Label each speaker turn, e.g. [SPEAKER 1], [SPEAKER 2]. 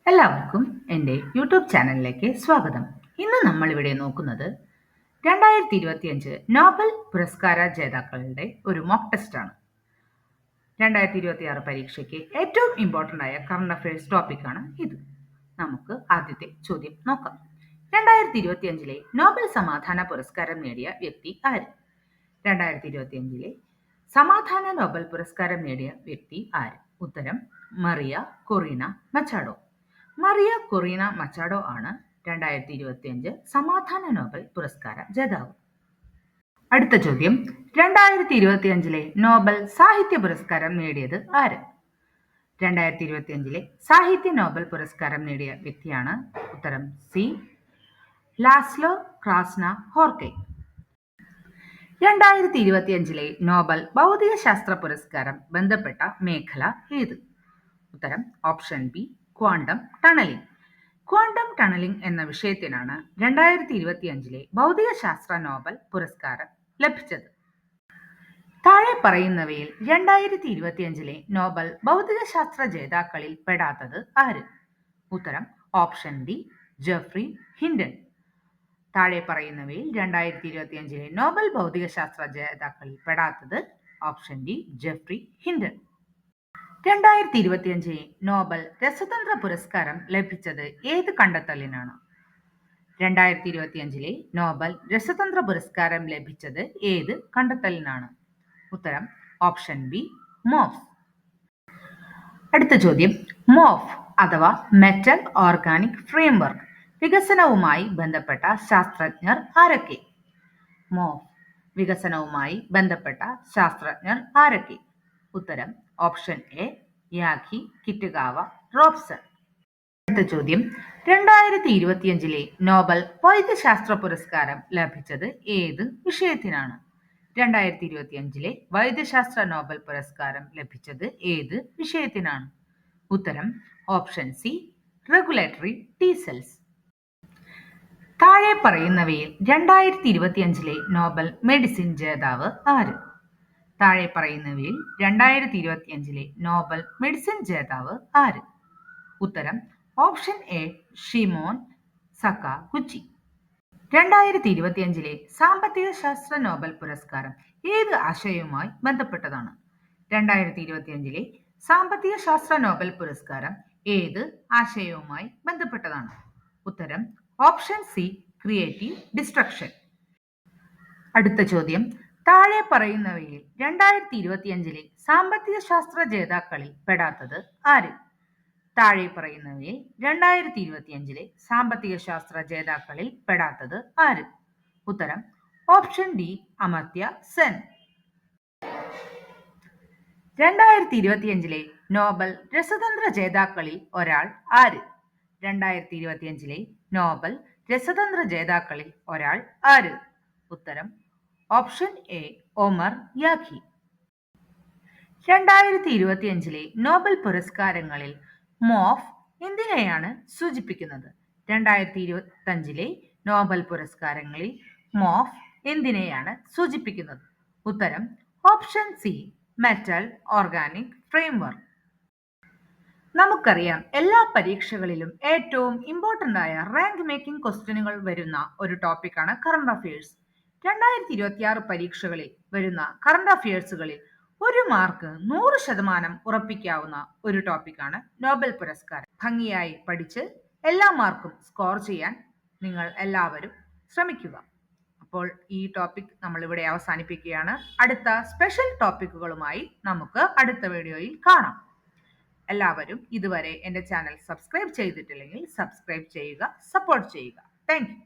[SPEAKER 1] എല്ലാവർക്കും എൻ്റെ യൂട്യൂബ് ചാനലിലേക്ക് സ്വാഗതം. ഇന്ന് നമ്മളിവിടെ നോക്കുന്നത് 2025 നോബൽ പുരസ്കാര ജേതാക്കളുടെ ഒരു മോക്ക് ടെസ്റ്റാണ്. 2026 പരീക്ഷയ്ക്ക് ഏറ്റവും ഇമ്പോർട്ടൻ്റ് ആയ കറണ്ട് അഫയേഴ്സ് ടോപ്പിക്കാണ് ഇത്. നമുക്ക് ആദ്യത്തെ ചോദ്യം നോക്കാം. 2025 നോബൽ സമാധാന പുരസ്കാരം നേടിയ വ്യക്തി ആര്? 2025 സമാധാന നോബൽ പുരസ്കാരം നേടിയ വ്യക്തി ആര്? ഉത്തരം മറിയ കൊറീന മച്ചാഡോ. മറിയ കൊറീന മച്ചാഡോ ആണ് 2025 സമാധാന നോബൽ പുരസ്കാര ജേതാവ്. അടുത്ത ചോദ്യം, 2025 നോബൽ സാഹിത്യ പുരസ്കാരം നേടിയത് ആര്? 2025 സാഹിത്യ നോബൽ പുരസ്കാരം നേടിയ വ്യക്തിയാണ് ഉത്തരം സി ലാസ്ലോ ക്രാസ്ന ഹോർക്കെ. 2025 നോബൽ ഭൗതിക ശാസ്ത്ര പുരസ്കാരം ബന്ധപ്പെട്ട മേഖല ഏത്? ഉത്തരം option B quantum tunnelling. Quantum tunnelling എന്ന വിഷയത്തിനാണ് 2025 ഭൗതിക ശാസ്ത്ര നോബൽ പുരസ്കാരം ലഭിച്ചത്. താഴെ പറയുന്നവയിൽ 2025 നോബൽ ഭൗതിക ശാസ്ത്ര ജേതാക്കളിൽ പെടാത്തത് ആര്? ഉത്തരം ഓപ്ഷൻ ഡി ജെഫ്രി ഹിൻഡൻ. താഴെ പറയുന്നവയിൽ 2025 നോബൽ ഭൗതിക ശാസ്ത്ര ജേതാക്കളിൽ പെടാത്തത് option D Geoffrey Hinton. 2025 Nobel രസതന്ത്ര പുരസ്കാരം ലഭിച്ചത് ഏത് കണ്ടെത്തലിനാണ്? 2025 നോബൽ രസതന്ത്ര പുരസ്കാരം ലഭിച്ചത് ഏത് കണ്ടെത്തലിനാണ്? ഉത്തരം ഓപ്ഷൻ ബി മോഫ്. അടുത്ത ചോദ്യം, മോഫ് അഥവാ മെറ്റൽ ഓർഗാനിക് ഫ്രെയിംവർക്ക് വികസനവുമായി ബന്ധപ്പെട്ട ശാസ്ത്രജ്ഞർ ആരൊക്കെ? മോഫ് വികസനവുമായി ബന്ധപ്പെട്ട ശാസ്ത്രജ്ഞർ ആരൊക്കെ? ഉത്തരം ഓപ്ഷൻ എ യാഖി കിറ്റഗാവ റോബ്സൺ. അടുത്ത ചോദ്യം, 2025 നോബൽ വൈദ്യശാസ്ത്ര പുരസ്കാരം ലഭിച്ചത് ഏത് വിഷയത്തിനാണ്? 2025 വൈദ്യശാസ്ത്ര നോബൽ പുരസ്കാരം ലഭിച്ചത് ഏത് വിഷയത്തിനാണ്? ഉത്തരം option C regulatory T cells. താഴെ പറയുന്നവയിൽ 2025 നോബൽ മെഡിസിൻ ജേതാവ് ആര്? താഴെ പറയുന്നവയിൽ 2025 നോബൽ മെഡിസിൻ ജേതാവ് ആര്? ഉത്തരം ഓപ്ഷൻ എ ഷിമോൻ സക്കാഗുച്ചി. 2025 സാമ്പത്തിക ശാസ്ത്ര നോബൽ പുരസ്കാരം ഏത് ആശയവുമായി ബന്ധപ്പെട്ടതാണ്? 2025 സാമ്പത്തിക ശാസ്ത്ര നോബൽ പുരസ്കാരം ഏത് ആശയവുമായി ബന്ധപ്പെട്ടതാണ്? ഉത്തരം ഓപ്ഷൻ സി ക്രിയേറ്റീവ് ഡിസ്ട്രക്ഷൻ. അടുത്ത ചോദ്യം, താഴെ പറയുന്നവയിൽ 2025 സാമ്പത്തിക ശാസ്ത്ര ജേതാക്കളിൽ പെടാത്തത് ആര്? താഴെ പറയുന്നവയിൽ 2025 സാമ്പത്തിക ശാസ്ത്ര ജേതാക്കളിൽ പെടാത്തത് ആര്? ഉത്തരം option D Amartya Sen. 2025 Nobel രസതന്ത്ര ജേതാക്കളിൽ ഒരാൾ ആര്? 2025 നോബൽ രസതന്ത്ര ജേതാക്കളിൽ ഒരാൾ ആര്? ഉത്തരം option A Omar Yaghi. 2025 Nobel പുരസ്കാരങ്ങളിൽ മോഫ് എന്തിനെയാണ് സൂചിപ്പിക്കുന്നത്? 2025 നോബൽ പുരസ്കാരങ്ങളിൽ മോഫ് എന്തിനെയാണ് സൂചിപ്പിക്കുന്നത്? ഉത്തരം option C metal organic framework. നമുക്കറിയാം, എല്ലാ പരീക്ഷകളിലും ഏറ്റവും ഇമ്പോർട്ടൻ്റ് ആയ റാങ്ക് മേക്കിംഗ് ക്വസ്റ്റ്യനുകൾ വരുന്ന ഒരു ടോപ്പിക്കാണ് കറണ്ട് അഫയേഴ്സ്. 2026 പരീക്ഷകളിൽ വരുന്ന കറണ്ട് അഫയേഴ്സുകളിൽ 1 മാർക്ക് 100% ഉറപ്പിക്കാവുന്ന ഒരു ടോപ്പിക്കാണ് നോബൽ പുരസ്കാരം. ഭംഗിയായി പഠിച്ച് എല്ലാ മാർക്കും സ്കോർ ചെയ്യാൻ നിങ്ങൾ എല്ലാവരും ശ്രമിക്കുക. അപ്പോൾ ഈ ടോപ്പിക് നമ്മളിവിടെ അവസാനിപ്പിക്കുകയാണ്. അടുത്ത സ്പെഷ്യൽ ടോപ്പിക്കുകളുമായി നമുക്ക് അടുത്ത വീഡിയോയിൽ കാണാം. എല്ലാവരും ഇതുവരെ എൻ്റെ ചാനൽ സബ്സ്ക്രൈബ് ചെയ്തിട്ടില്ലെങ്കിൽ സബ്സ്ക്രൈബ് ചെയ്യുക, സപ്പോർട്ട് ചെയ്യുക. Thank you.